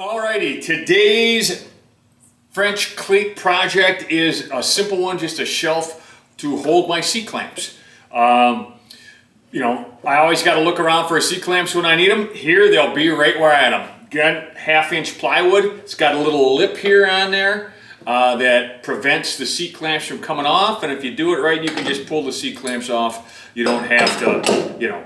Alrighty, today's French cleat project is a simple one, just a shelf to hold my C-clamps. I always got to look around for C-clamps when I need them. Here, they'll be right where I had them. Again, 1/2-inch plywood. It's got a little lip here on there that prevents the C-clamps from coming off. And if you do it right, you can just pull the C-clamps off. You don't have to,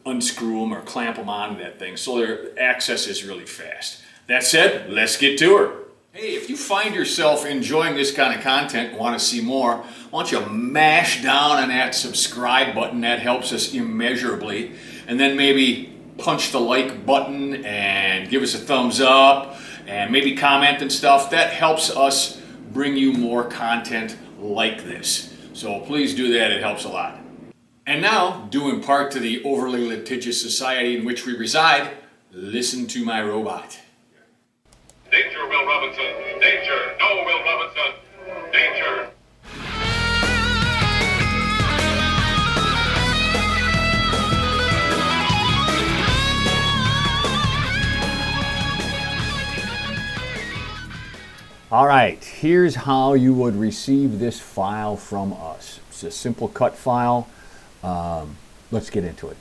unscrew them or clamp them onto that thing. So their access is really fast. That said, let's get to her. Hey, if you find yourself enjoying this kind of content and want to see more, why don't you mash down on that subscribe button? That helps us immeasurably. And then maybe punch the like button and give us a thumbs up and maybe comment and stuff. That helps us bring you more content like this. So please do that, it helps a lot. And now, due in part to the overly litigious society in which we reside, listen to my robot. Danger, Will Robinson! Danger! No, Will Robinson! Danger! All right, here's how you would receive this file from us. It's a simple cut file. Let's get into it.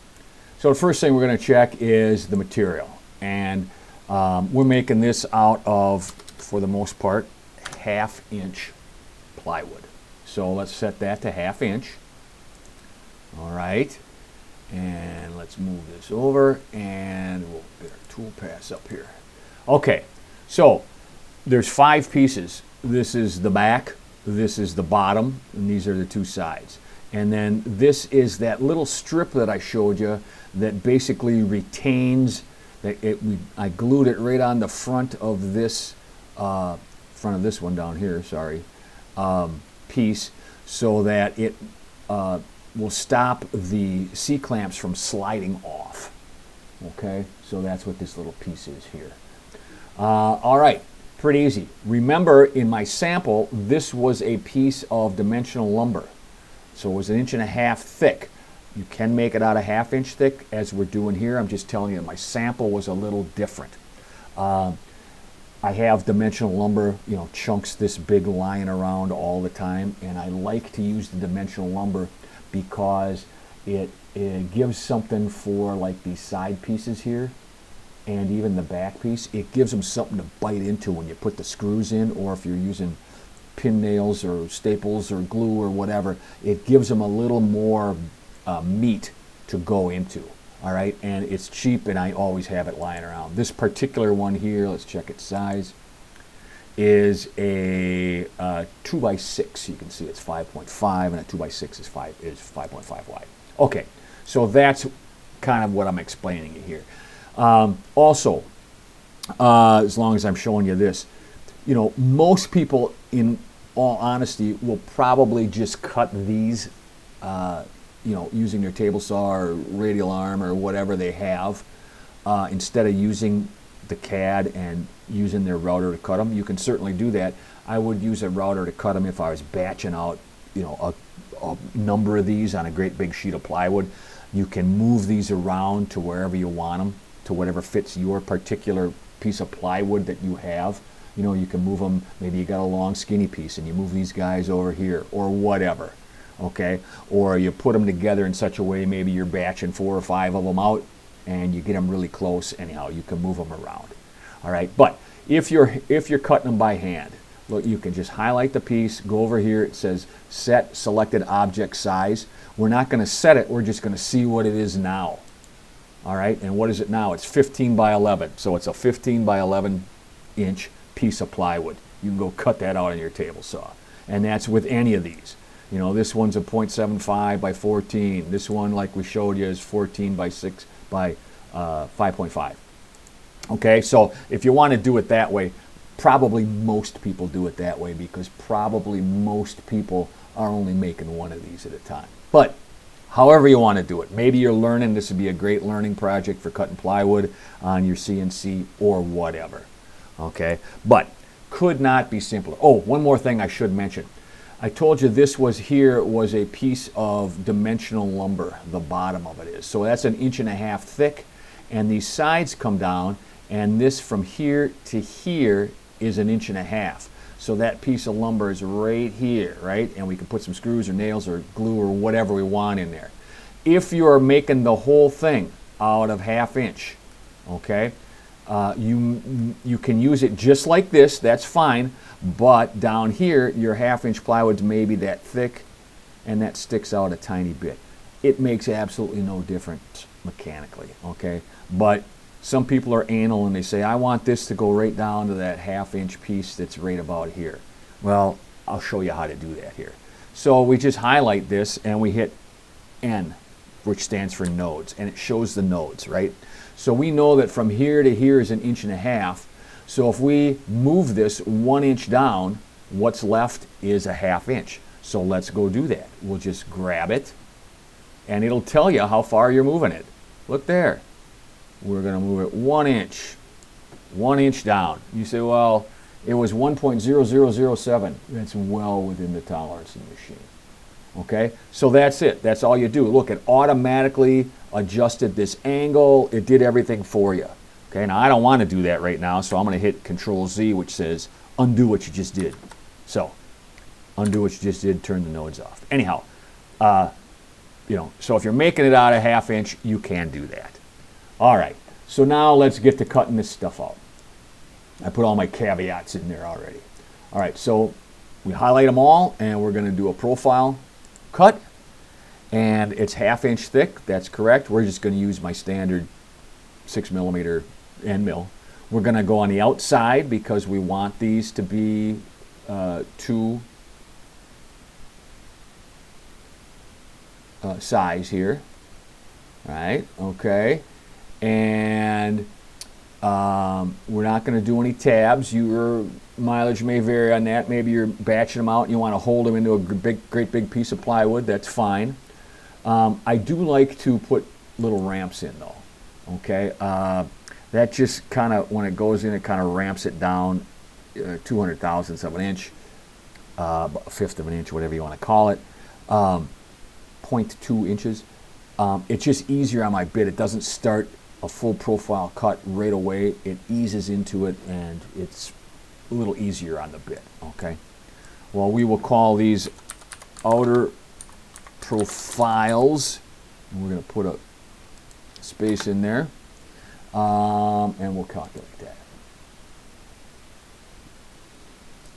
So the first thing we're going to check is the material. And we're making this out of, for the most part, 1/2-inch plywood. So let's set that to 1/2 inch. All right. And let's move this over and we'll get our tool pass up here. Okay, so there's 5 pieces. This is the back, this is the bottom, and these are the 2 sides. And then this is that little strip that I showed you that basically retains, I glued it right on the front of this one down here, sorry, piece, so that it will stop the C-clamps from sliding off. Okay, so that's what this little piece is here. All right. Pretty easy. Remember, in my sample, this was a piece of dimensional lumber. So it was 1.5 inches thick. You can make it out of 1/2 inch thick, as we're doing here. I'm just telling you, my sample was a little different. I have dimensional lumber, chunks this big lying around all the time, and I like to use the dimensional lumber because it gives something for like these side pieces here. And even the back piece, it gives them something to bite into when you put the screws in, or if you're using pin nails or staples or glue or whatever, it gives them a little more meat to go into. All right, and it's cheap, and I always have it lying around. This particular one here, let's check its size, is a 2x6. You can see it's 5.5, and a 2x6 is 5.5 wide. Okay, so that's kind of what I'm explaining here. Also, as long as I'm showing you this, most people, in all honesty, will probably just cut these, using their table saw or radial arm or whatever they have, instead of using the CAD and using their router to cut them. You can certainly do that. I would use a router to cut them if I was batching out, a number of these on a great big sheet of plywood. You can move these around to wherever you want them, to whatever fits your particular piece of plywood that you have. You can move them, maybe you got a long skinny piece and you move these guys over here or whatever, okay? Or you put them together in such a way, maybe you're batching 4 or 5 of them out and you get them really close. Anyhow, you can move them around, all right? But if you're cutting them by hand, look, you can just highlight the piece, go over here, it says set selected object size. We're not gonna set it, we're just gonna see what it is now. All right, and what is it now? It's 15 by 11, so it's a 15 by 11 inch piece of plywood. You can go cut that out on your table saw, and that's with any of these. This one's a 0.75 by 14. This one, like we showed you, is 14 by 6 by 5.5. Okay, so if you want to do it that way, probably most people do it that way because probably most people are only making one of these at a time. But however you want to do it. Maybe you're learning, this would be a great learning project for cutting plywood on your CNC or whatever. Okay, but could not be simpler. Oh, one more thing I should mention. I told you this was a piece of dimensional lumber, the bottom of it is. So that's 1.5 inches thick, and these sides come down And this from here to here is 1.5 inches. So that piece of lumber is right here, right? And we can put some screws or nails or glue or whatever we want in there. If you're making the whole thing out of 1/2 inch, okay, you can use it just like this, that's fine, but down here your 1/2 inch plywood's maybe that thick and that sticks out a tiny bit. It makes absolutely no difference mechanically, okay? But some people are anal and they say, I want this to go right down to that 1/2 inch piece that's right about here. Well, I'll show you how to do that here. So we just highlight this and we hit N, which stands for nodes, and it shows the nodes, right? So we know that from here to here is 1.5 inches. So if we move this 1 inch down, what's left is 1/2 inch. So let's go do that. We'll just grab it and it'll tell you how far you're moving it. Look there. We're going to move it 1 inch, 1 inch down. You say, well, it was 1.0007. That's well within the tolerance of the machine. Okay, so that's it. That's all you do. Look, it automatically adjusted this angle. It did everything for you. Okay, now I don't want to do that right now, so I'm going to hit Control Z, which says undo what you just did. So, undo what you just did, turn the nodes off. Anyhow, so if you're making it out of 1/2 inch, you can do that. All right, so now let's get to cutting this stuff out. I put all my caveats in there already. All right, so we highlight them all, and we're going to do a profile cut, and it's 1/2 inch thick. That's correct. We're just going to use my standard 6mm end mill. We're going to go on the outside because we want these to be two size here. Right? Okay. And we're not going to do any tabs. Your mileage may vary on that. Maybe you're batching them out and you want to hold them into a great big piece of plywood. That's fine. I do like to put little ramps in though. Okay, that just kind of, when it goes in, it kind of ramps it down 200 thousandths of an inch, a fifth of an inch, whatever you want to call it, 0.2 inches. It's just easier on my bit. It doesn't start a full profile cut right away. It eases into it and it's a little easier on the bit. Okay, well, we will call these outer profiles, and we're going to put a space in there, and we'll calculate that.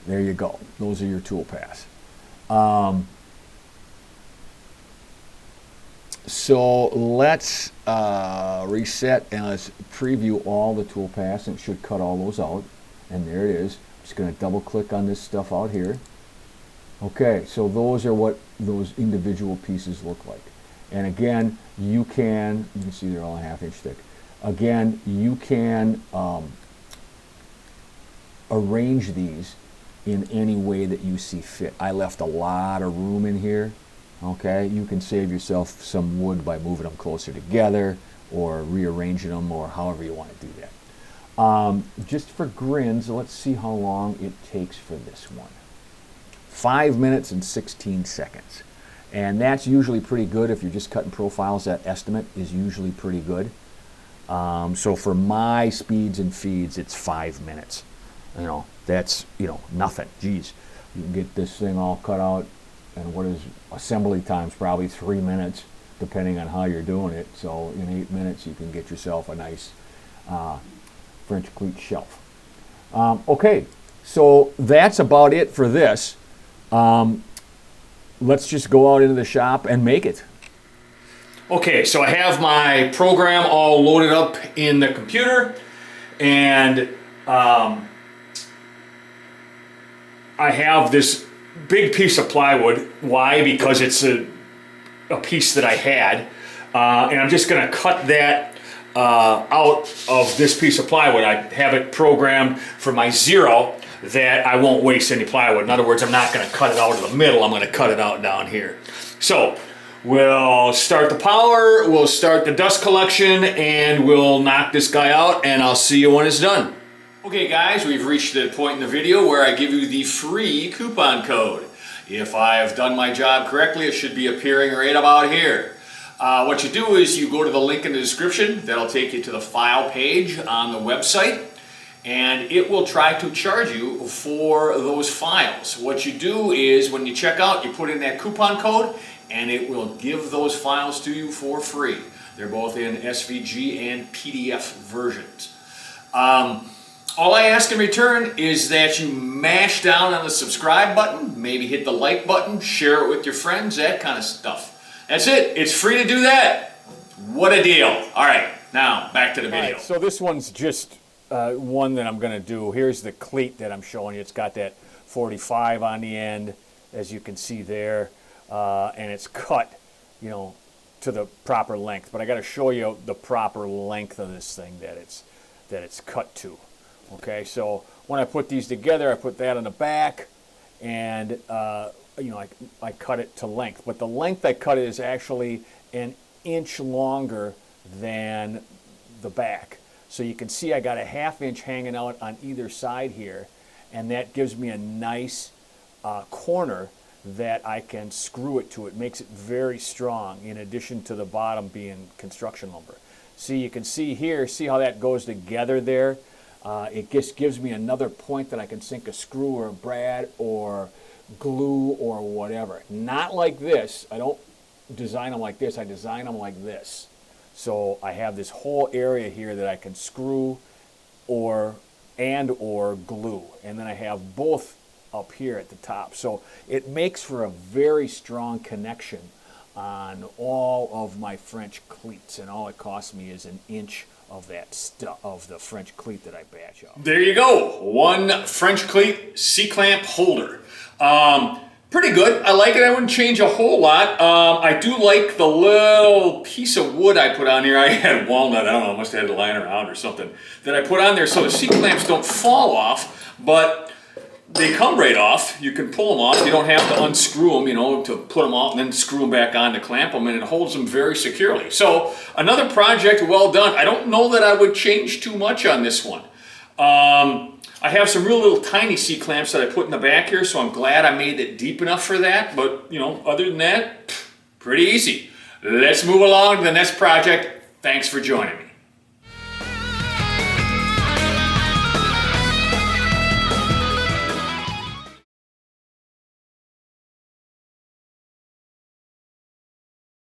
There you go. Those are your tool paths. So let's reset and let's preview all the tool paths, and it should cut all those out. And there it is. I'm just going to double click on this stuff out here. Okay, so those are what those individual pieces look like. And again, you can see they're all 1/2 inch thick. Again, you can arrange these in any way that you see fit. I left a lot of room in here. Okay, you can save yourself some wood by moving them closer together or rearranging them or however you want to do that. Just for grins, let's see how long it takes for this one. 5 minutes and 16 seconds. And that's usually pretty good. If you're just cutting profiles, that estimate is usually pretty good. So for my speeds and feeds, it's 5 minutes. That's, nothing. Geez, you can get this thing all cut out, and what is assembly time's probably 3 minutes, depending on how you're doing it. So in 8 minutes, you can get yourself a nice French cleat shelf. Okay, so that's about it for this. Let's just go out into the shop and make it. Okay, so I have my program all loaded up in the computer, and I have this big piece of plywood. Why? Because it's a piece that I had, and I'm just going to cut that out of this piece of plywood. I have it programmed for my 0 that I won't waste any plywood. In other words, I'm not going to cut it out of the middle. I'm going to cut it out down here. So we'll start the power, we'll start the dust collection, and we'll knock this guy out, and I'll see you when it's done. Okay guys, we've reached the point in the video where I give you the free coupon code. If I have done my job correctly, it should be appearing right about here. What you do is you go to the link in the description. That'll take you to the file page on the website, and it will try to charge you for those files. What you do is when you check out, you put in that coupon code, and it will give those files to you for free. They're both in SVG and PDF versions. All I ask in return is that you mash down on the subscribe button, maybe hit the like button, share it with your friends, that kind of stuff. That's it. It's free to do that. What a deal. All right, now back to the video. Right, so this one's just one that I'm going to do. Here's the cleat that I'm showing you. It's got that 45 on the end, as you can see there, and it's cut, you know, to the proper length. But I got to show you the proper length of this thing that it's cut to. Okay, so when I put these together, I put that on the back, and you know, I cut it to length. But the length I cut it is actually an inch longer than the back. So you can see I got a ½ inch hanging out on either side here, and that gives me a nice corner that I can screw it to. It makes it very strong, in addition to the bottom being construction lumber. See, you can see here, see how that goes together there? It just gives me another point that I can sink a screw or a brad or glue or whatever. Not like this. I don't design them like this. I design them like this. So I have this whole area here that I can screw or glue. And then I have both up here at the top. So it makes for a very strong connection on all of my French cleats, and all it costs me is an inch of that of the French cleat that I batch out. There you go, one French cleat C-clamp holder. Pretty good. I like it. I wouldn't change a whole lot. I do like the little piece of wood I put on here. I had walnut, I don't know, I must have had it lying around or something, that I put on there so the C-clamps don't fall off, but they come right off. You can pull them off. You don't have to unscrew them, you know, to put them off and then screw them back on to clamp them, and it holds them very securely. So another project well done. I don't know that I would change too much on this one. I have some real little tiny C-clamps that I put in the back here, so I'm glad I made it deep enough for that. But, you know, other than that, pretty easy. Let's move along to the next project. Thanks for joining me.